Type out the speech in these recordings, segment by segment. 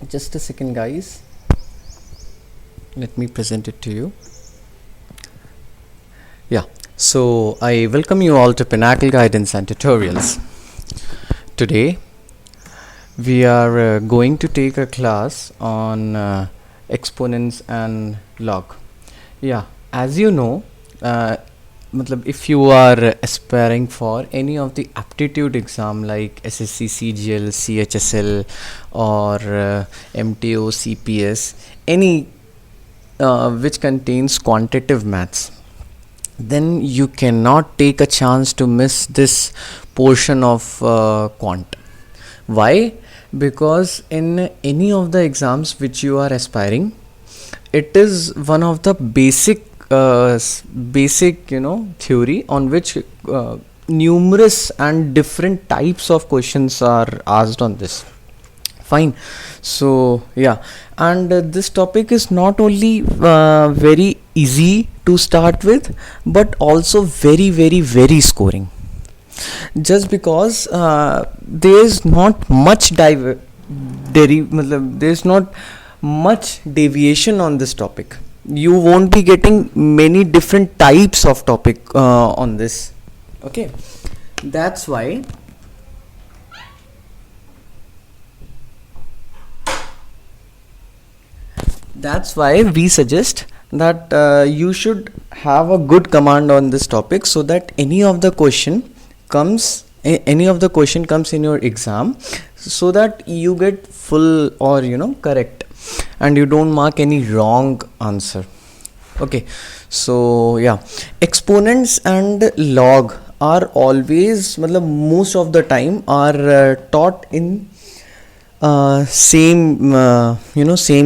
Just a second, guys. Let me present it to you. Yeah. So I welcome you all to Pinnacle Guidance and Tutorials. Today we are going to take a class on exponents and log. Yeah. As you know, मतलब if you are aspiring for any of the aptitude exam like SSC, CGL, CHSL or MTO, CPS, any which contains quantitative maths, then you cannot take a chance to miss this portion of quant. Why? Because in any of the exams which you are aspiring, it is one of the basic theory on which numerous and different types of questions are asked on this. Fine. So yeah, and this topic is not only very easy to start with, but also very scoring. Just because there is not much there's not much deviation on this topic. You won't be getting many different types of topic on this. Okay, that's why we suggest that you should have a good command on this topic, so that any of the question comes in your exam, so that you get full or correct, and you don't mark any wrong answer. Okay, so yeah, exponents and log are always, most of the time are taught in same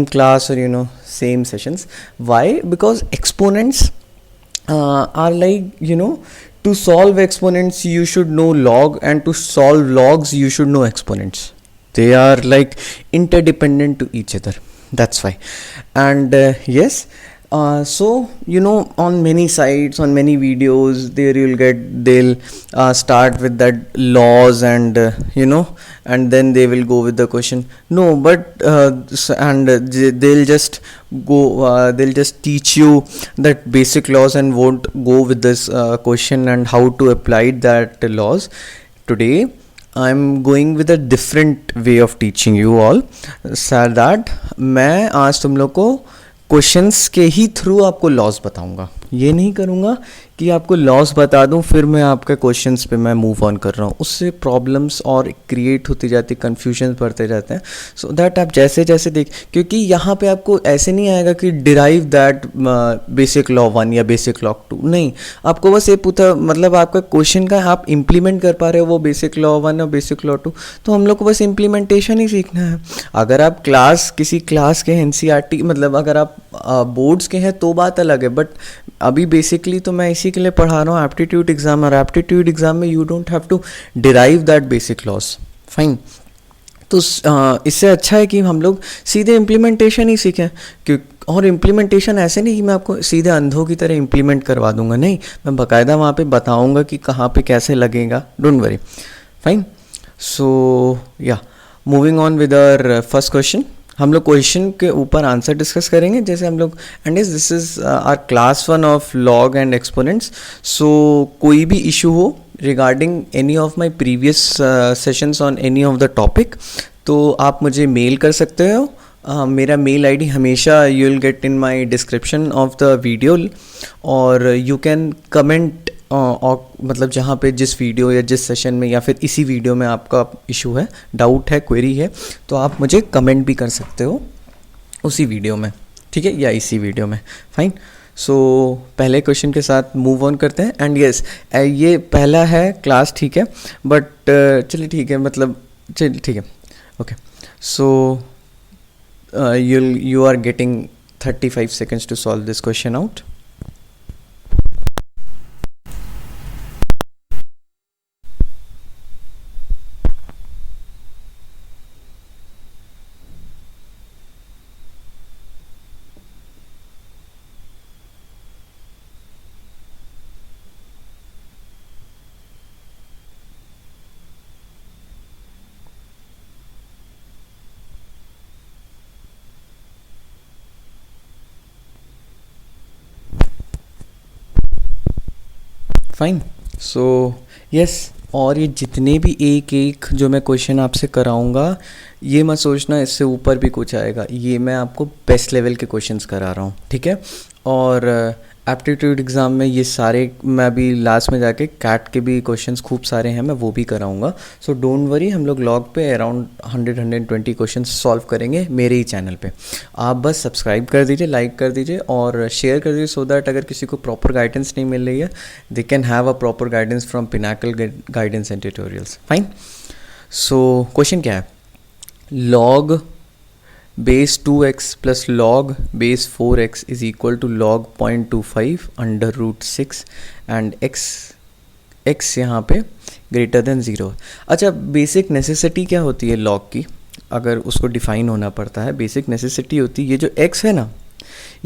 class, or same sessions. Why? Because exponents are like, to solve exponents you should know log, and to solve logs you should know exponents. They are like interdependent to each other. That's why. And yes, so on many sites, on many videos, they'll start with that laws, and and then they will go with the question. No, but they'll just teach you that basic laws and won't go with this question and how to apply that laws. Today I'm going with a different way of teaching you all, so that मैं आज तुम लोग को questions के ही through आपको loss बताऊंगा. ये नहीं करूंगा कि आपको लॉस बता दूं फिर मैं आपके क्वेश्चंस पे मैं मूव ऑन कर रहा हूँ. उससे प्रॉब्लम्स और क्रिएट होती जाती, कन्फ्यूजन बढ़ते जाते हैं. सो दैट आप जैसे जैसे देख, क्योंकि यहाँ पे आपको ऐसे नहीं आएगा कि डिराइव दैट बेसिक लॉ 1 या बेसिक लॉ 2. नहीं, आपको बस ये पूछा, आपका क्वेश्चन का आप इम्प्लीमेंट कर पा रहे हो वो बेसिक लॉ 1 और बेसिक लॉ 2, तो हम लोग को बस इम्प्लीमेंटेशन ही सीखना है. अगर आप किसी क्लास के एनसीईआरटी, अगर आप बोर्ड्स के हैं तो बात अलग है, बट अभी बेसिकली तो मैं इसी के लिए पढ़ा रहा हूँ एप्टीट्यूड एग्जाम, और एप्टीट्यूड एग्जाम में you don't have to derive that basic laws. Fine. तो इससे अच्छा है कि हम लोग सीधे इम्प्लीमेंटेशन ही सीखें. और इम्प्लीमेंटेशन ऐसे नहीं कि मैं आपको सीधे अंधों की तरह इम्प्लीमेंट करवा दूंगा. नहीं, मैं बाकायदा वहाँ पे बताऊंगा कि कहाँ पे कैसे लगेगा. Don't worry. Fine. So yeah, moving on with our first question. हम लोग क्वेश्चन के ऊपर आंसर डिस्कस करेंगे, जैसे हम लोग, and this is our class 1 of log and exponents. So कोई भी इशू हो regarding any of my previous sessions on any of the topic, तो आप मुझे मेल कर सकते हो. मेरा मेल आईडी हमेशा you will get in my description of the video, और यू कैन कमेंट, और जहाँ पे जिस वीडियो या जिस सेशन में या फिर इसी वीडियो में आपका इशू है, डाउट है, क्वेरी है, तो आप मुझे कमेंट भी कर सकते हो उसी वीडियो में. ठीक है, या इसी वीडियो में. फाइन. सो पहले क्वेश्चन के साथ मूव ऑन करते हैं. एंड यस, ये पहला है क्लास, ठीक है, बट चलिए ठीक है, चलिए ठीक है. Okay. So you are getting 35 seconds to solve this question out. Fine. So yes, और ये जितने भी एक एक जो मैं क्वेश्चन आपसे कराऊंगा, ये मत सोचना इससे ऊपर भी कुछ आएगा, ये मैं आपको बेस्ट लेवल के क्वेश्चंस करा रहा हूँ, ठीक है। और एप्टीट्यूड एग्ज़ाम में ये सारे मैं अभी लास्ट में जाके कैट के भी क्वेश्चंस खूब सारे हैं, मैं वो भी कराऊंगा। सो डोंट वरी, हम लोग लॉग पे अराउंड 100-120 क्वेश्चंस सॉल्व करेंगे मेरे ही चैनल पे। आप बस सब्सक्राइब कर दीजिए, लाइक कर दीजिए और शेयर कर दीजिए, सो दैट अगर किसी को प्रॉपर गाइडेंस नहीं मिल रही है, they can have a proper guidance from Pinnacle guidance and tutorials. Fine. So question क्या है, log base 2x plus log base 4x is equal to log 0.25 under root 6 and x यहाँ पे greater than 0। अच्छा, basic necessity क्या होती है log की, अगर उसको डिफाइन होना पड़ता है, बेसिक नेसेसिटी होती है ये जो x है ना,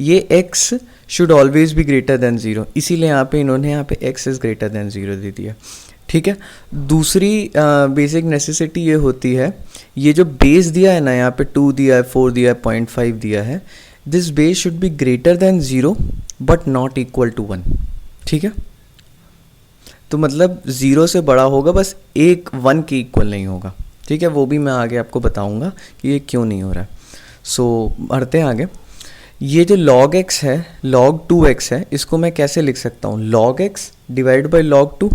ये x should always be greater than 0, इसीलिए यहाँ पे इन्होंने यहाँ पे x इज़ ग्रेटर देन 0 दे दिया, ठीक है। दूसरी बेसिक नेसेसिटी ये होती है, ये जो बेस दिया है ना, यहाँ पे 2 दिया है, 4 दिया है, 0.5 दिया है, this base should be greater than 0 but not equal to 1, ठीक है। तो मतलब 0 से बड़ा होगा, बस एक 1 के इक्वल नहीं होगा, ठीक है। वो भी मैं आगे आपको बताऊंगा कि ये क्यों नहीं हो रहा है। सो बढ़ते हैं आगे। ये जो log x है, log 2x है, इसको मैं कैसे लिख सकता हूँ, log x divide by log 2,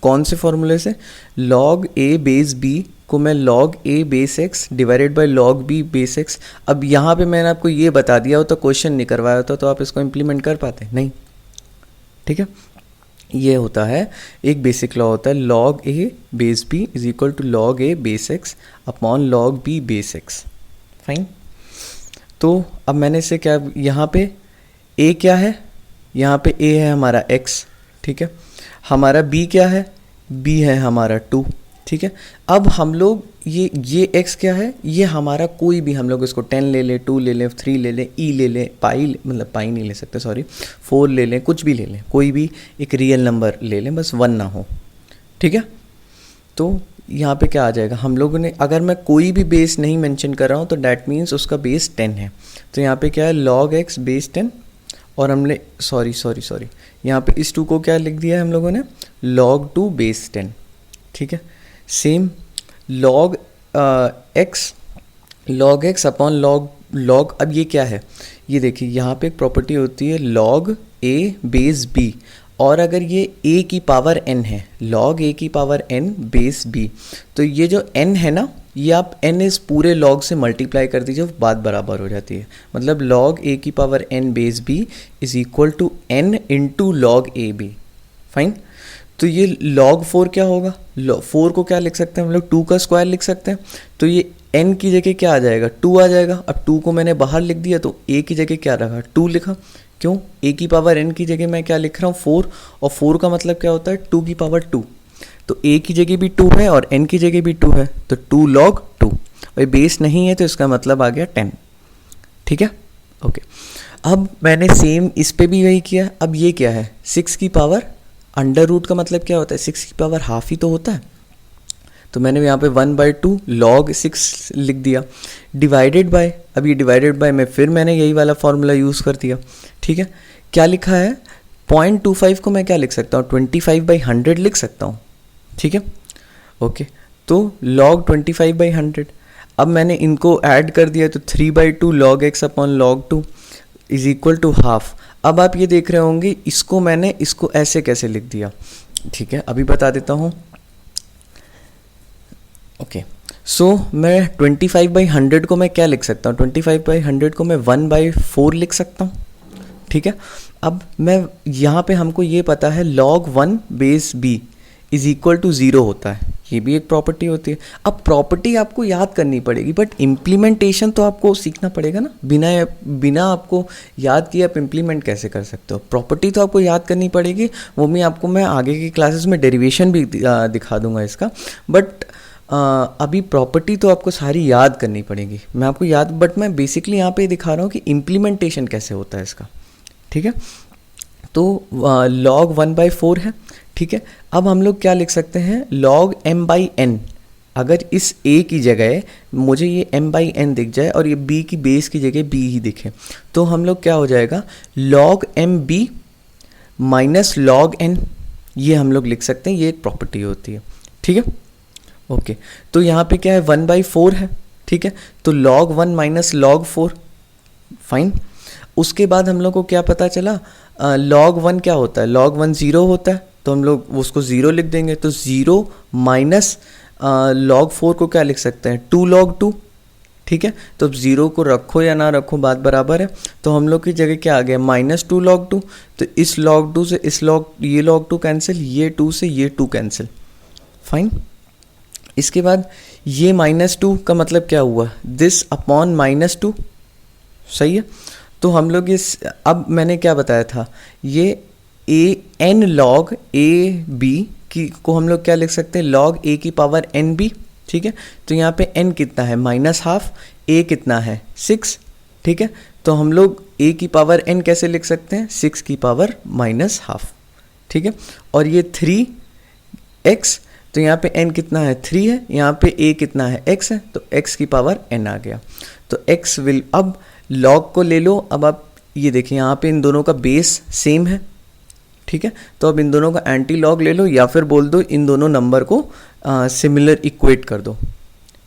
कौन से फॉर्मूले से, log a बेस b को मैं log a base x divided by log b base x। अब यहाँ पे मैंने आपको ये बता दिया होता, क्वेश्चन नहीं करवाया होता, तो आप इसको इम्प्लीमेंट कर पाते नहीं, ठीक है। ये होता है एक बेसिक लॉ होता है, log a base b is equal to log a base x upon log b base x। Fine. तो अब मैंने इसे क्या, यहाँ पे a क्या है, यहाँ पे a है हमारा x, ठीक है। हमारा b क्या है, b है हमारा 2, ठीक है। अब हम लोग ये x क्या है, ये हमारा कोई भी, हम लोग इसको 10 ले लें, 2 ले लें, 3 ले लें, e ले लें, पाई, मतलब पाई नहीं ले सकते सॉरी, 4 ले लें, कुछ भी ले लें, कोई भी एक रियल नंबर ले लें, बस 1 ना हो, ठीक है। तो यहाँ पे क्या आ जाएगा, हम लोगों ने, अगर मैं कोई भी बेस नहीं मेंशन कर रहा हूँ तो डैट मीन्स उसका बेस 10 है। तो यहाँ पे क्या है, log x बेस 10, और हमने सॉरी यहाँ पे इस 2 को क्या लिख दिया है हम लोगों ने, log 2 बेस 10, ठीक है। Same log x upon log, अब ये क्या है, ये देखिए यहाँ पे एक प्रॉपर्टी होती है log a बेस b, और अगर ये a की पावर n है, log a की पावर n बेस b, तो ये जो n है ना, ये आप n इस पूरे log से मल्टीप्लाई कर दीजिए, बात बराबर हो जाती है। मतलब log a की power n base b is equal to n into log a b। Fine. तो ये log 4 क्या होगा, 4 को क्या लिख सकते हैं हम लोग, 2 का स्क्वायर लिख सकते हैं। तो ये n की जगह क्या आ जाएगा, 2 आ जाएगा। अब 2 को मैंने बाहर लिख दिया, तो a की जगह क्या रखा, 2 लिखा। क्यों, a की पावर n की जगह मैं क्या लिख रहा हूँ, 4, और 4 का मतलब क्या होता है, 2 की पावर 2। तो a की जगह भी 2 है और n की जगह भी 2 है, तो 2 log 2, और बेस नहीं है तो इसका मतलब आ गया 10, ठीक है। ओके, अब मैंने सेम इस पे भी वही किया। अब ये क्या है, 6 की पावर अंडर रूट का मतलब क्या होता है, 6 की पावर हाफ ही तो होता है। तो मैंने यहाँ पे 1/2 log 6 लिख दिया, डिवाइडेड बाय, अब ये डिवाइडेड बाय में फिर मैंने यही वाला फॉर्मूला यूज़ कर दिया, ठीक है। क्या लिखा है, 0.25 को मैं क्या लिख सकता हूँ, 25/100 लिख सकता हूँ, ठीक है। ओके, तो log 25/100, अब मैंने इनको ऐड कर दिया, तो 3/2 log x upon log 2 is equal to half. अब आप ये देख रहे होंगे, इसको मैंने इसको ऐसे कैसे लिख दिया, ठीक है, अभी बता देता हूँ। ओके, सो मैं 25/100 को मैं क्या लिख सकता हूँ, 25/100 को मैं 1/4 लिख सकता हूँ, ठीक है। अब मैं यहाँ पे हमको ये पता है log 1 base b is equal to 0 होता है, ये भी एक प्रॉपर्टी होती है। अब प्रॉपर्टी आपको याद करनी पड़ेगी, बट इम्प्लीमेंटेशन तो आपको सीखना पड़ेगा ना, बिना आपको याद किए आप इम्प्लीमेंट कैसे कर सकते हो। प्रॉपर्टी तो आपको याद करनी पड़ेगी, वो भी आपको मैं आगे की क्लासेस में डेरिवेशन भी दिखा दूंगा इसका, बट अभी प्रॉपर्टी तो आपको सारी याद करनी पड़ेगी। मैं आपको याद, बट मैं बेसिकली यहाँ पे दिखा रहा हूँ कि इम्प्लीमेंटेशन कैसे होता है इसका, ठीक है। तो log 1/4 है, ठीक है। अब हम लोग क्या लिख सकते हैं, log m/n, अगर इस a की जगह मुझे ये m/n दिख जाए और ये b की बेस की जगह b ही दिखे, तो हम लोग क्या हो जाएगा, log mb minus log n, ये हम लोग लिख सकते हैं, ये एक प्रॉपर्टी होती है, ठीक है। ओके, तो यहाँ पे क्या है, 1/4 है, ठीक है, तो log 1 माइनस log 4, फाइन। उसके बाद हम लोग को क्या पता चला, log 1 क्या होता है, log 1 0 होता है, तो हम लोग उसको 0 लिख देंगे, तो 0 माइनस log 4 को क्या लिख सकते हैं, 2 log 2, ठीक है। तो अब 0 को रखो या ना रखो बात बराबर है, तो हम लोग की जगह क्या आ गया, -2 log 2, तो इस log 2 से इस ये log 2 कैंसिल, ये 2 से ये 2 कैंसिल, फाइन। इसके बाद ये -2 का मतलब क्या हुआ, दिस अपॉन -2, सही है। तो हम लोग इस, अब मैंने क्या बताया था, ये n log a b को हम लोग क्या लिख सकते हैं, log a की पावर nb, ठीक है। तो यहाँ पे n कितना है, -12, a कितना है 6, ठीक है। तो हम लोग a की पावर n कैसे लिख सकते हैं, 6 की पावर -12, ठीक है। और ये 3x, तो यहाँ पे n कितना है 3 है, यहाँ पे a कितना है x है, तो x की पावर n आ गया। तो x विल, अब log को ले लो, अब आप ये देखिए यहाँ पे इन दोनों का बेस सेम है, ठीक है। तो अब इन दोनों का एंटी लॉग ले लो, या फिर बोल दो इन दोनों नंबर को सिमिलर इक्वेट कर दो,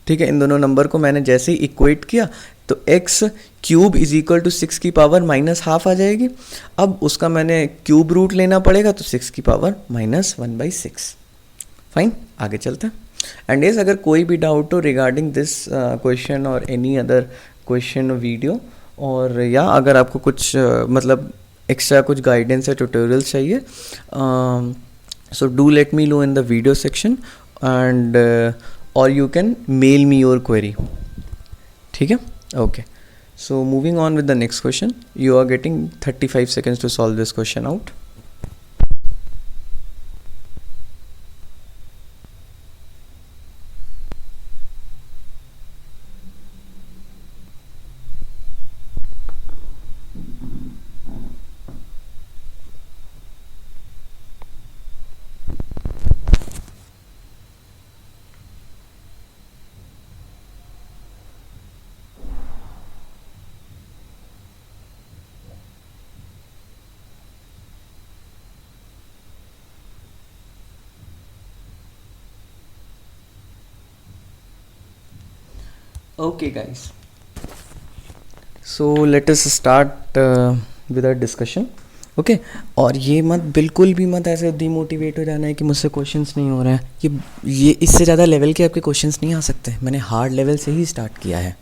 ठीक है। इन दोनों नंबर को मैंने जैसे ही इक्वेट किया तो x cube is equal to 6 की पावर -12 आ जाएगी। अब उसका मैंने क्यूब रूट लेना पड़ेगा, तो 6 की पावर -1/6, फाइन। आगे चलते हैं। एंड यस, अगर कोई भी डाउट हो रिगार्डिंग दिस क्वेश्चन और एनी अदर क्वेश्चन वीडियो, और या अगर आपको कुछ मतलब एक्स्ट्रा कुछ गाइडेंस या ट्यूटोरियल्स चाहिए, so do let me know in the video section, and और you can mail me your query, ठीक है। Okay, so moving on with the next question, you are getting 35 seconds to solve this question out. Okay guys, so let us start with our discussion. Okay, और ये मत बिल्कुल भी मत ऐसे demotivate हो जाना है कि मुझसे क्वेश्चंस नहीं हो रहे हैं, कि ये इससे ज़्यादा लेवल के आपके क्वेश्चंस नहीं आ सकते। मैंने हार्ड लेवल से ही स्टार्ट किया है,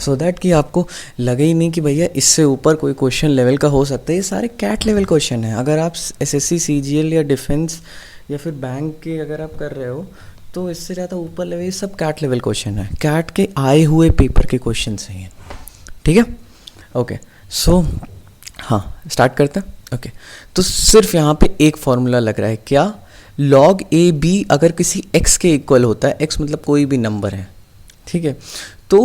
सो दैट कि आपको लगे ही नहीं कि भैया इससे ऊपर कोई क्वेश्चन लेवल का हो सकता है। ये सारे कैट लेवल क्वेश्चन हैं। अगर आप एसएससी सीजीएल या डिफेंस या फिर बैंक के अगर आप कर रहे हो, तो इससे ज़्यादा ऊपर लेवल, ये सब कैट लेवल क्वेश्चन है, कैट के आए हुए पेपर के क्वेश्चन हैं ये, ठीक है। ओके, सो हाँ स्टार्ट करते हैं। ओके, तो सिर्फ यहाँ पे एक फॉर्मूला लग रहा है, क्या, log ए बी अगर किसी x के इक्वल होता है, x मतलब कोई भी नंबर है, ठीक है, तो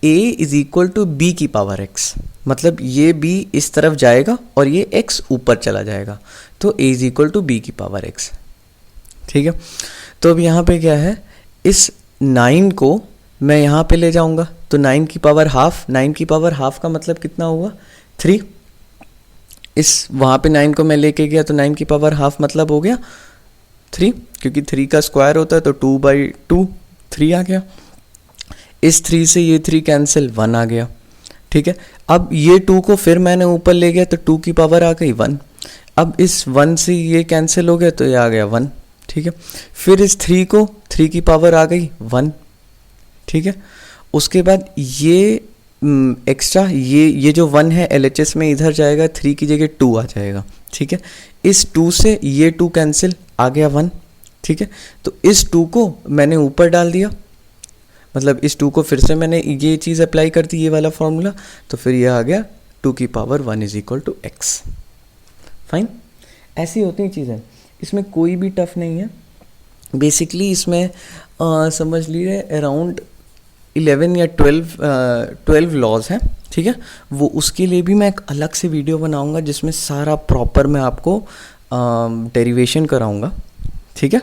a is equal to b की पावर x, मतलब ये b इस तरफ जाएगा और ये x ऊपर चला जाएगा, तो a is equal to b की पावर x, ठीक है। तो अब यहाँ पे क्या है, इस 9 को मैं यहाँ पे ले जाऊँगा, तो 9 की पावर हाफ, 9 की पावर हाफ का मतलब कितना हुआ 3, इस वहाँ पे 9 को मैं लेके गया तो 9 की पावर हाफ मतलब हो गया 3, क्योंकि 3 का स्क्वायर होता है तो 2/2 3 आ गया। इस 3 से ये 3 कैंसिल, 1 आ गया, ठीक है। अब ये 2 को फिर मैंने ऊपर ले गया तो 2 की पावर आ गई 1, अब इस 1 से ये कैंसिल हो गया तो ये आ गया 1, ठीक है। फिर इस 3 को 3 की पावर आ गई 1, ठीक है। उसके बाद ये एक्स्ट्रा ये जो 1 है LHS में इधर जाएगा, 3 की जगह 2 आ जाएगा, ठीक है। इस 2 से ये 2 कैंसिल, आ गया 1, ठीक है। तो इस 2 को मैंने ऊपर डाल दिया, मतलब इस 2 को फिर से मैंने ये चीज़ अप्लाई कर दी, ये वाला फॉर्मूला, तो फिर ये आ गया 2 की power 1 is equal to x, fine. ऐसी होती हैं चीज़ें, इसमें कोई भी टफ नहीं है। बेसिकली इसमें समझ लीजिए अराउंड 11 या 12 लॉज हैं, ठीक है। वो उसके लिए भी मैं एक अलग से वीडियो बनाऊंगा जिसमें सारा प्रॉपर मैं आपको डेरिवेशन कराऊंगा, ठीक है।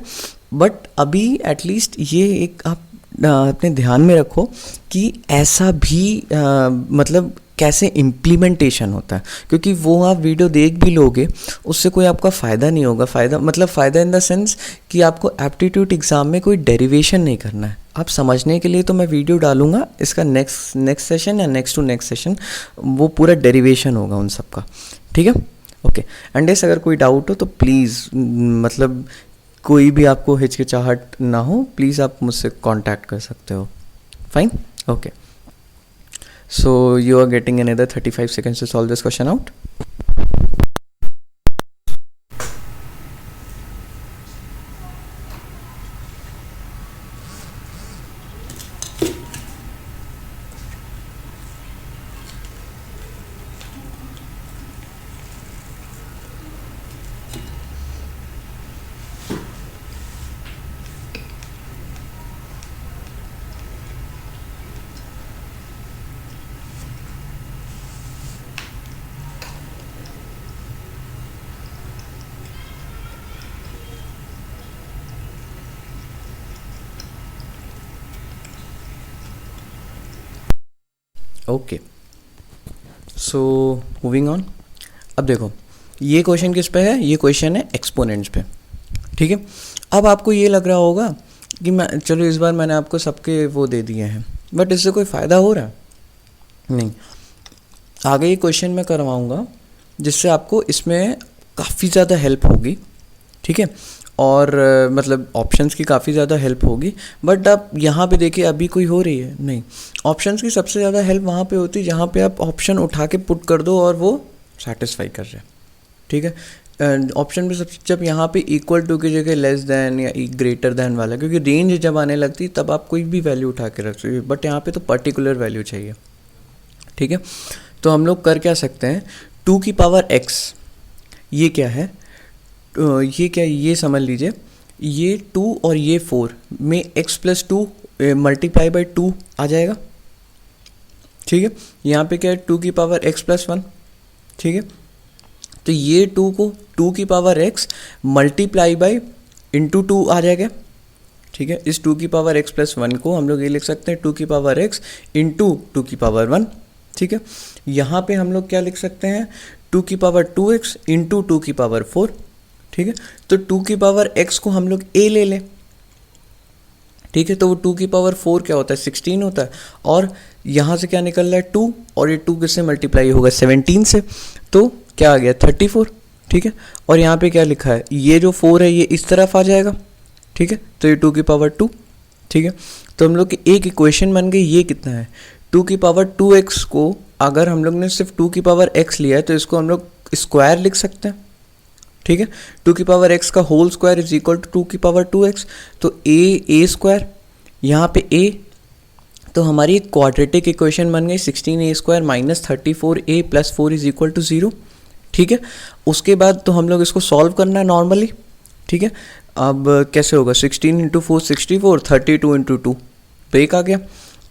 बट अभी एटलीस्ट ये एक आप अपने ध्यान में रखो कि ऐसा भी मतलब कैसे इम्प्लीमेंटेशन होता है, क्योंकि वो आप वीडियो देख भी लोगे उससे कोई आपका फ़ायदा नहीं होगा। फ़ायदा इन द सेंस कि आपको एप्टीट्यूड एग्ज़ाम में कोई डेरिवेशन नहीं करना है। आप समझने के लिए तो मैं वीडियो डालूंगा, इसका नेक्स्ट सेशन या नेक्स्ट टू नेक्स्ट सेशन वो पूरा डेरिवेशन होगा उन सब का, ठीक है। ओके, एंड यस, अगर कोई डाउट हो तो प्लीज़, मतलब कोई भी आपको हिचकिचाहट ना हो, प्लीज़ आप मुझसे कांटेक्ट कर सकते हो। Fine, okay. So you are getting another 35 seconds to solve this question out. Okay, so moving on. अब देखो ये क्वेश्चन किस पे है, ये क्वेश्चन है एक्सपोनेंट्स पे, ठीक है। अब आपको ये लग रहा होगा कि मैं, चलो इस बार मैंने आपको सबके वो दे दिए हैं, बट इससे कोई फ़ायदा हो रहा है नहीं। आगे ये क्वेश्चन मैं करवाऊँगा जिससे आपको इसमें काफ़ी ज़्यादा हेल्प होगी, ठीक है। और मतलब ऑप्शंस की काफ़ी ज़्यादा हेल्प होगी, बट आप यहाँ पे देखिए अभी कोई हो रही है नहीं। ऑप्शंस की सबसे ज़्यादा हेल्प वहाँ पे होती है जहाँ पे आप ऑप्शन उठा के पुट कर दो और वो सेटिस्फाई कर रहे हैं, ठीक है। ऑप्शन में सब जब यहाँ पे इक्वल टू की जगह लेस देन या ग्रेटर देन वाला, क्योंकि रेंज जब आने लगती तब आप कोई भी वैल्यू उठा के रख सकते हो, बट यहाँ पे तो पर्टिकुलर वैल्यू चाहिए, ठीक है। तो हम लोग कर क्या सकते हैं, 2 की पावर x, ये क्या है, ये समझ लीजिए, ये 2 और ये 4 में x प्लस 2 मल्टीप्लाई बाई 2 आ जाएगा, ठीक है। यहाँ पे क्या है, 2 की पावर x प्लस 1, ठीक है। तो ये 2 को 2 की power x multiply by into 2 आ जाएगा, ठीक है। इस 2 की पावर x प्लस 1 को हम लोग ये लिख सकते हैं 2 की पावर x इंटू 2 की पावर 1, ठीक है। यहाँ पे हम लोग क्या लिख सकते हैं, 2 की पावर 2x इंटू 2 की पावर 4, ठीक है। तो 2 की पावर x को हम लोग a ले लें, ठीक है। तो वो 2 की पावर 4 क्या होता है, 16 होता है, और यहाँ से क्या निकल रहा है 2, और ये 2 किससे मल्टीप्लाई होगा, 17 से, तो क्या आ गया 34, ठीक है। और यहाँ पे क्या लिखा है, ये जो 4 है ये इस तरफ आ जाएगा, ठीक है। तो ये 2 की पावर 2, ठीक है। तो हम लोग की एक इक्वेशन बन गई, ये कितना है, 2 की पावर 2x को अगर हम लोग ने सिर्फ 2 की पावर x लिया है तो इसको हम लोग स्क्वायर लिख सकते हैं, ठीक है। 2 की पावर x का whole square is equal to 2 की पावर 2x, तो a स्क्वायर, यहाँ पे a, तो हमारी एक क्वाड्रेटिक इक्वेशन बन गई 16a square minus 34a plus 4 is equal to 0, ठीक है। उसके बाद तो हम लोग इसको सॉल्व करना है नॉर्मली, ठीक है। अब कैसे होगा, 16 इंटू 4 64, 32 इंटू 2 तो एक आ गया,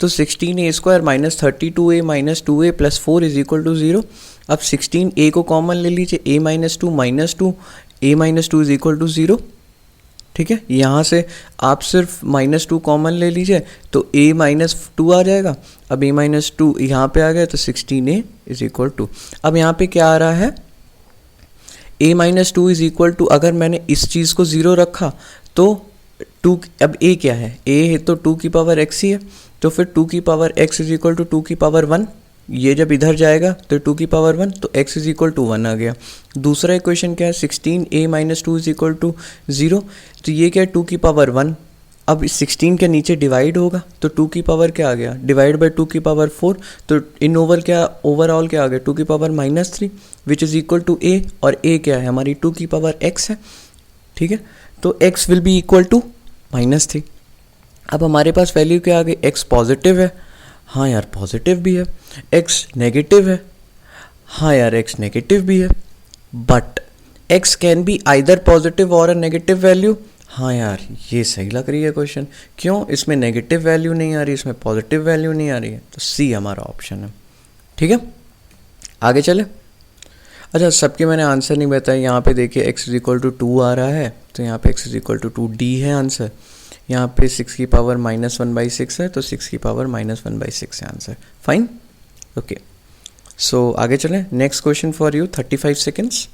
तो 16a square minus 32a minus 2a plus 4 is equal to 0। अब 16a को कॉमन ले लीजिए, a minus 2 minus 2, a minus 2 is equal to 0, ठीक है। यहाँ से आप सिर्फ माइनस 2 कॉमन ले लीजिए तो a माइनस 2 आ जाएगा। अब a माइनस 2 यहाँ पे आ गया तो 16a इज इक्वल टू, अब यहाँ पे क्या आ रहा है, a minus 2 is equal to, अगर मैंने इस चीज़ को 0 रखा तो 2, अब a क्या है, a है तो 2 की पावर x ही है, तो फिर 2 की power x is equal to 2 की पावर 1, ये जब इधर जाएगा तो 2 की पावर 1, तो x इज इक्वल टू 1 आ गया। दूसरा इक्वेशन क्या है, 16a minus 2 is equal to 0, तो ये क्या है 2 की पावर 1, अब 16 के नीचे डिवाइड होगा तो 2 की पावर क्या आ गया, डिवाइड बाई 2 की पावर 4, तो इन ओवरऑल क्या आ गया, 2 की power minus 3 which is equal to a, और a क्या है हमारी 2 की पावर x है, ठीक है। तो x will be equal to -3। अब हमारे पास वैल्यू क्या आ गई, x पॉजिटिव है, हाँ यार पॉजिटिव भी है, x नेगेटिव है, हाँ यार x नेगेटिव भी है, but x can be either positive और अ नेगेटिव वैल्यू, हाँ यार ये सही लग रही है क्वेश्चन, क्यों, इसमें नेगेटिव वैल्यू नहीं आ रही, इसमें पॉजिटिव वैल्यू नहीं आ रही है, तो सी हमारा ऑप्शन है, ठीक है। आगे चले, अच्छा सबके मैंने आंसर नहीं बताया, यहाँ पे देखिए x इज इक्वल टू 2 आ रहा है, तो यहाँ पे x is equal to 2 D है आंसर, यहाँ पे 6 की पावर -1/6 है, तो 6 की पावर -1/6 है आंसर, फाइन, ओके। सो आगे चलें, next question for you, 35 seconds.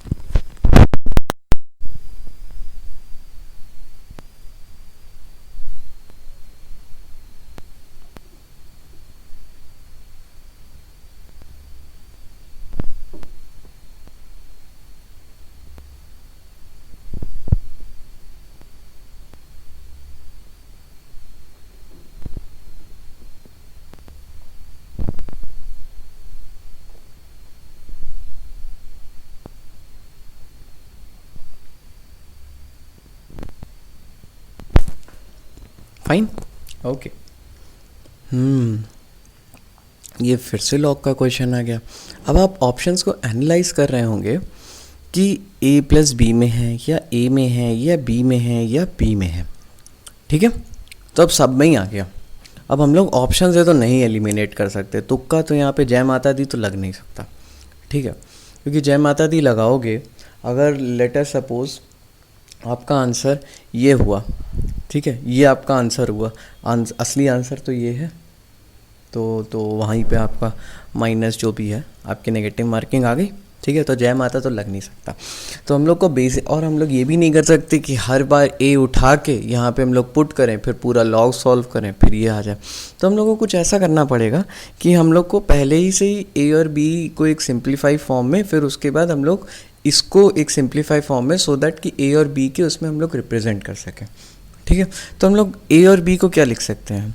Fine, okay. ये फिर से लॉग का क्वेश्चन आ गया. अब आप ऑप्शंस को एनालाइज कर रहे होंगे कि a प्लस बी में है या a में है या b में है या p में है. ठीक है, तो अब सब में ही आ गया. अब हम लोग ऑप्शन से तो नहीं एलिमिनेट कर सकते, तुक्का तो यहाँ पे जय माता दी तो लग नहीं सकता. ठीक है, क्योंकि जय माता दी लगाओगे, अगर लेटर सपोज आपका आंसर ये हुआ, ठीक है, ये आपका आंसर हुआ, असली आंसर तो ये है, तो वहीं पे आपका माइनस जो भी है आपकी नेगेटिव मार्किंग आ गई. ठीक है, तो जय माता तो लग नहीं सकता. तो हम लोग को बेसिक, और हम लोग ये भी नहीं कर सकते कि हर बार ए उठा के यहाँ पे हम लोग पुट करें, फिर पूरा लॉग सॉल्व करें, फिर ये आ जाए. तो हम लोग को कुछ ऐसा करना पड़ेगा कि हम लोग को पहले ही से ही ए और बी को एक सिंप्लीफाई फॉर्म में, फिर उसके बाद हम लोग इसको एक सिंप्लीफाई फॉर्म में, सो दैट कि ए और बी के उसमें हम लोग रिप्रेजेंट कर सकें. ठीक है, तो हम लोग ए और बी को क्या लिख सकते हैं,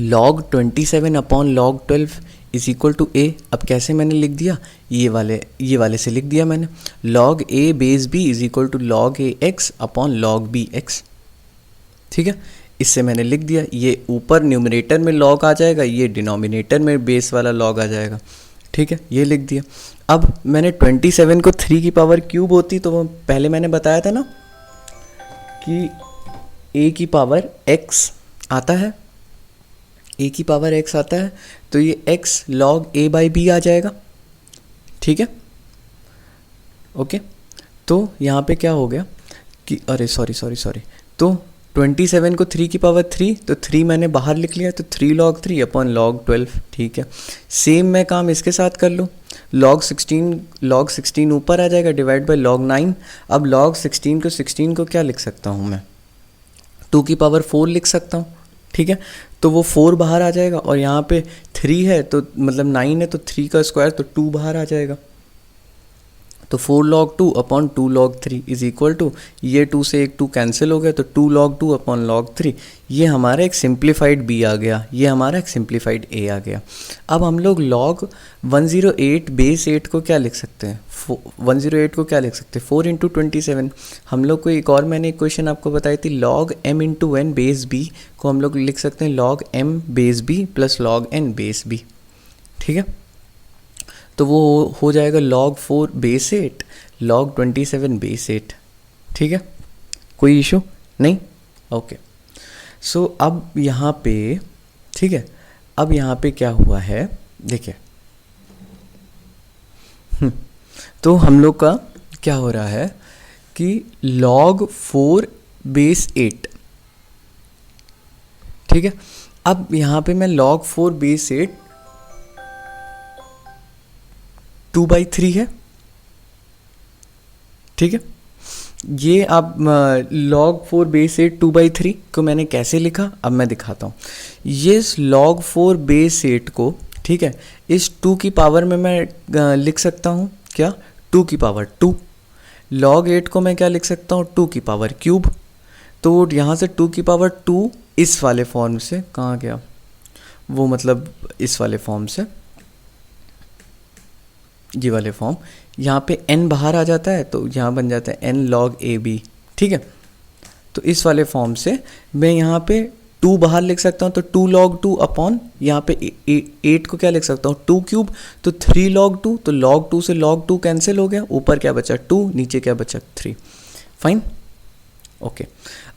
log 27 upon log 12 is equal to A. अब कैसे मैंने लिख दिया, ये वाले से लिख दिया मैंने, log a base b is equal to log a x upon log b x. ठीक है, इससे मैंने लिख दिया. ये ऊपर न्यूमरेटर में log आ जाएगा, ये डिनोमिनेटर में बेस वाला log आ जाएगा. ठीक है, ये लिख दिया. अब मैंने 27 को 3 की पावर क्यूब होती, तो वो पहले मैंने बताया था ना कि a की पावर x आता है, a की पावर x आता है, तो ये x log a by b आ जाएगा. ठीक है, ओके. तो यहाँ पे क्या हो गया कि अरे सॉरी, तो 27 को 3 की पावर 3, तो 3 मैंने बाहर लिख लिया, तो 3 log 3 अपॉन log 12. ठीक है, सेम मैं काम इसके साथ कर लूँ, log 16 ऊपर आ जाएगा, डिवाइड बाई log 9. अब log 16 को क्या लिख सकता हूँ मैं, 2 की पावर 4 लिख सकता हूँ. ठीक है, तो वो 4 बाहर आ जाएगा, और यहाँ पे 3 है तो मतलब 9 है, तो 3 का स्क्वायर, तो 2 बाहर आ जाएगा. तो 4 log 2 upon 2 log 3 is equal to, ये 2 से एक 2 कैंसिल हो गया, तो 2 log 2 अपॉन log 3. ये हमारा एक सिंप्लीफाइड b आ गया, ये हमारा एक सिंप्लीफाइड a आ गया. अब हम लोग log 108 बेस 8 को क्या लिख सकते हैं, 108 को क्या लिख सकते हैं, 4 इंटू 27. हम लोग को एक और मैंने एक क्वेश्चन आपको बताई थी, log m into n base b को हम लोग लिख सकते हैं log m base b plus log n base b. ठीक है, तो वो हो जाएगा log 4 बेस 8 log 27 बेस 8. ठीक है, कोई इशू नहीं, ओके. सो अब यहाँ पे, ठीक है, अब यहाँ पे क्या हुआ है देखिए, तो हम लोग का क्या हो रहा है कि log 4 बेस 8. ठीक है, अब यहाँ पे मैं log 4 बेस 8 2/3 है. ठीक है, ये अब log 4 बेस 8 2/3 को मैंने कैसे लिखा, अब मैं दिखाता हूँ. ये log 4 बेस 8 को, ठीक है, इस 2 की पावर में मैं लिख सकता हूँ क्या, 2 की पावर 2. log 8 को मैं क्या लिख सकता हूँ, 2 की पावर क्यूब. तो यहाँ से 2 की पावर 2 इस वाले फॉर्म से कहाँ गया, वो मतलब इस वाले फॉर्म से, ये वाले फॉर्म, यहाँ पे n बाहर आ जाता है, तो यहाँ बन जाता है n log ab. ठीक है, तो इस वाले फॉर्म से मैं यहाँ पे 2 बाहर लिख सकता हूँ, तो 2 log 2 अपॉन यहाँ पे 8 को क्या लिख सकता हूँ, 2 क्यूब, तो 3 log 2, तो log 2 से log 2 कैंसिल हो गया, ऊपर क्या बचा 2, नीचे क्या बचा 3. Fine, okay.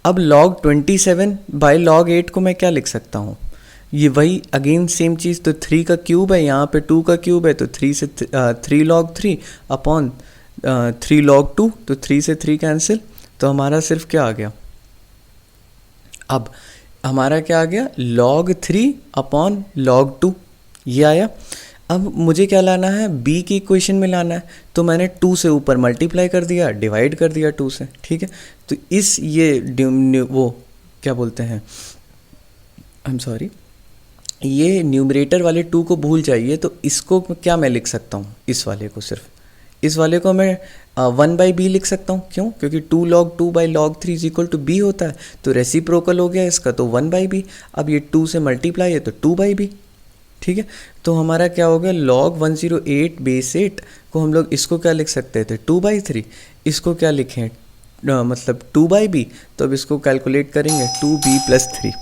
अब log 27 बाई log 8 को मैं क्या लिख सकता हूँ, ये वही अगेन सेम चीज़, तो 3 का क्यूब है, यहाँ पे 2 का क्यूब है, तो 3 log 3 अपॉन 3 log 2, तो 3 से 3 कैंसिल, तो हमारा सिर्फ क्या आ गया, अब हमारा क्या आ गया, log 3 अपॉन log 2, ये आया. अब मुझे क्या लाना है, b की इक्वेशन में लाना है, तो मैंने 2 से ऊपर मल्टीप्लाई कर दिया, डिवाइड कर दिया 2 से, ठीक है। तो इस ये वो क्या बोलते हैं, आई एम सॉरी, ये न्यूमरेटर वाले 2 को भूल जाइए। तो इसको क्या मैं लिख सकता हूँ, इस वाले को, सिर्फ इस वाले को मैं 1/b लिख सकता हूँ। क्यों? क्योंकि 2 log 2/log 3 is equal to b होता है, तो रेसिप्रोकल हो गया इसका, तो 1/b। अब ये 2 से मल्टीप्लाई है तो 2/b, ठीक है। तो हमारा क्या हो गया, log 108 बेस 8 को हम लोग इसको क्या लिख सकते थे, 2/3। इसको क्या लिखें, मतलब 2/b। तो अब इसको कैलकुलेट करेंगे, 2b + 3।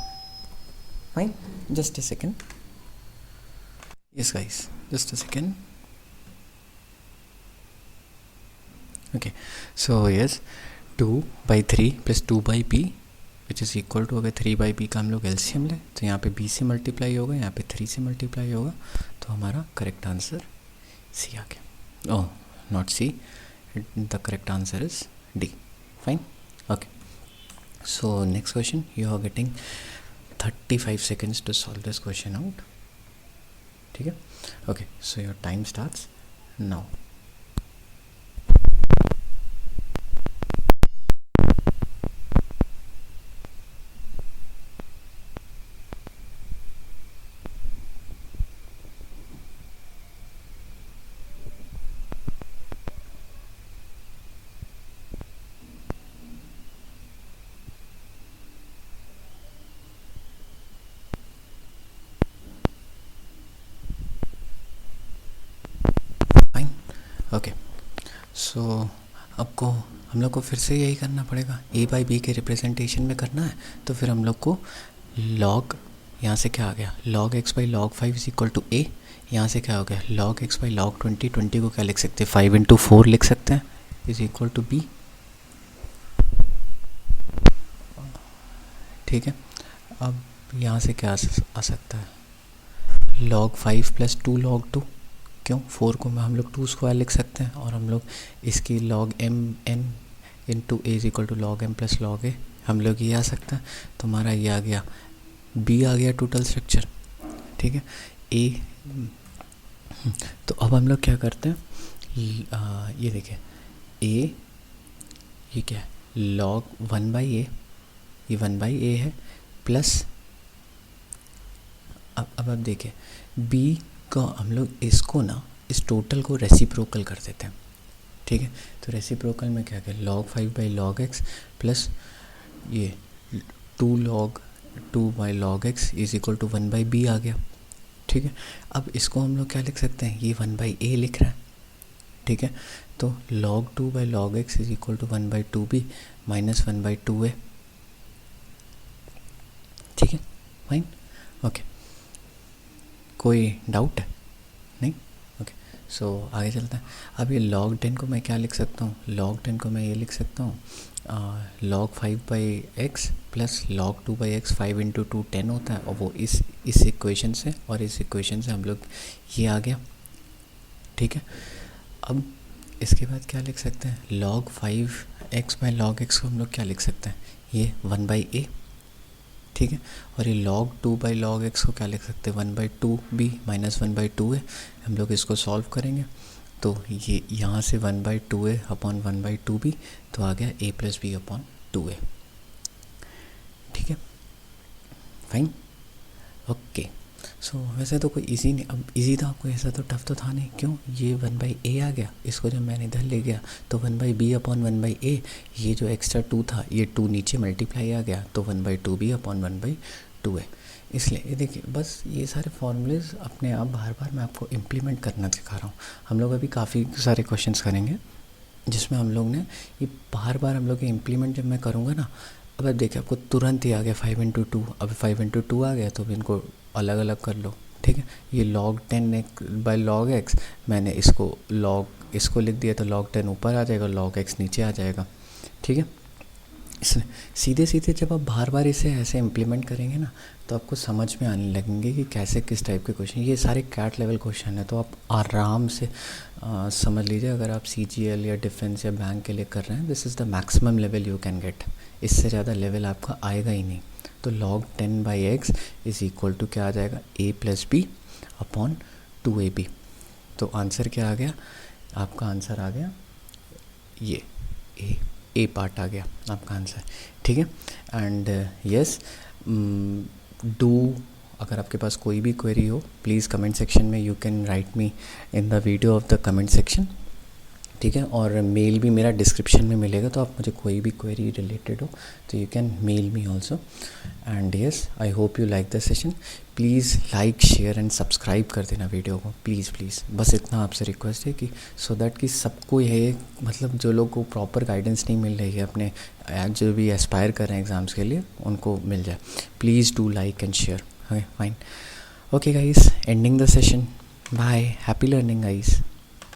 Fine, just a second. Yes guys, just a second. Okay, so yes, 2/3 + 2/b which is equal to, अगर 3/b का हम लोग एलसीएम लें तो यहाँ पे b से मल्टीप्लाई होगा, यहाँ पे 3 से मल्टीप्लाई होगा, तो हमारा करेक्ट आंसर सी आ गया। Oh, not C, the correct answer is D. Fine, okay. So next question, you are getting 35 seconds to solve this question out, ठीक है। Okay, so your time starts now. Okay, so आपको हम लोग को फिर से यही करना पड़ेगा, a/b के रिप्रेजेंटेशन में करना है। तो फिर हम लोग को log, यहाँ से क्या आ गया, log x/log 5 is equal to a। यहाँ से क्या हो गया, log x/log 20, 20 को क्या लिख सकते हैं, 5 × 4 लिख सकते हैं, इज इक्वल टू b, ठीक है। अब यहाँ से क्या आ सकता है, log 5 + 2 log 2। क्यों, 4 को हम लोग 2 स्क्वायर लिख सकते हैं, और हम लोग इसकी log m(n) × a is equal to log m + log a, हम लोग ये आ सकता है। तो हमारा ये आ गया, b आ गया टोटल स्ट्रक्चर, ठीक है। a, तो अब हम लोग क्या करते हैं, ये देखिए a, ये क्या है, log 1/a, ये 1/a है, प्लस अब आप देखिए b का हम लोग इसको ना, इस टोटल को रेसिप्रोकल कर देते हैं, ठीक है। तो रेसिप्रोकल में क्या क्या, log 5/log x प्लस ये 2log 2/log x is equal to 1/b आ गया, ठीक है। अब इसको हम लोग क्या लिख सकते हैं, ये 1/a लिख रहा है, ठीक है। तो log 2/log x is equal to 1/2b minus 1/2a, ठीक है। फाइन, ओके, कोई डाउट है? नहीं, ओके। सो आगे चलते हैं। अब ये log 10 को मैं क्या लिख सकता हूँ, log 10 को मैं ये लिख सकता हूँ, log 5/x plus log 2/x, 5 × 2 10 होता है, और वो इस इक्वेशन से, और इस इक्वेशन से हम लोग ये आ गया, ठीक है। अब इसके बाद क्या लिख सकते हैं, log 5x/log x को हम लोग क्या लिख सकते हैं, ये 1/a, ठीक है। और ये log 2/log x को क्या लिख सकते हैं, 1/2b माइनस 1/2a। हम लोग इसको सॉल्व करेंगे, तो ये यहाँ से 1/2a अपॉन 1/2b, तो आ गया a + b/2a, ठीक है। Fine, okay. सो वैसे तो कोई इजी नहीं, अब इजी था, कोई ऐसा तो टफ तो था नहीं। क्यों, ये 1/a आ गया, इसको जब मैंने इधर ले गया तो 1/b/1/a, ये जो एक्स्ट्रा 2 था, ये 2 नीचे मल्टीप्लाई आ गया, तो 1/2b/1/2a। इसलिए ये देखिए, बस ये सारे फॉर्मूलेज अपने आप बार बार मैं आपको इम्प्लीमेंट करना सिखा रहा हूँ। हम लोग अभी काफ़ी सारे क्वेश्चंस करेंगे जिसमें हम लोग ने ये बार बार हम लोग इम्प्लीमेंट जब मैं करूँगा ना, अब आप देखिए आपको तुरंत ही आ गया 5 × 2, अब 5 × 2 आ गया, तो अब इनको अलग अलग कर लो, ठीक है। ये log 10/log x, मैंने इसको लिख दिया, तो log 10 ऊपर आ जाएगा, log x नीचे आ जाएगा, ठीक है। इसलिए सीधे सीधे जब आप बार बार इसे ऐसे इम्प्लीमेंट करेंगे ना, तो आपको समझ में आने लगेंगे कि कैसे किस टाइप के क्वेश्चन, ये सारे कैट लेवल क्वेश्चन है, तो आप आराम से समझ लीजिए। अगर आप CGL या डिफेंस या बैंक के लिए कर रहे हैं, this is the maximum level you can get, इससे ज़्यादा लेवल आपका आएगा ही नहीं। तो log 10/x is equal to क्या आ जाएगा, a + b/2a, 2AB। तो आंसर क्या आ गया? आपका आंसर आ गया ये ए पार्ट आ गया आपका आंसर, ठीक है। एंड यस, डू, अगर आपके पास कोई भी क्वेरी हो प्लीज़ कमेंट सेक्शन में you can write me in the video of the comment section, ठीक है। और मेल भी मेरा डिस्क्रिप्शन में मिलेगा, तो आप मुझे कोई भी क्वेरी रिलेटेड हो तो you can mail me also. And yes, I hope you like the session. Please like share and subscribe कर देना वीडियो को, प्लीज़ प्लीज़, बस इतना आपसे रिक्वेस्ट है कि सो दैट कि सबको ये, मतलब जो लोग को प्रॉपर गाइडेंस नहीं मिल रही है अपने जो भी एस्पायर कर रहे हैं एग्ज़ाम्स के लिए, उनको मिल जाए। Please do like and share. Okay fine, okay guys, ending the session, bye, happy learning guys.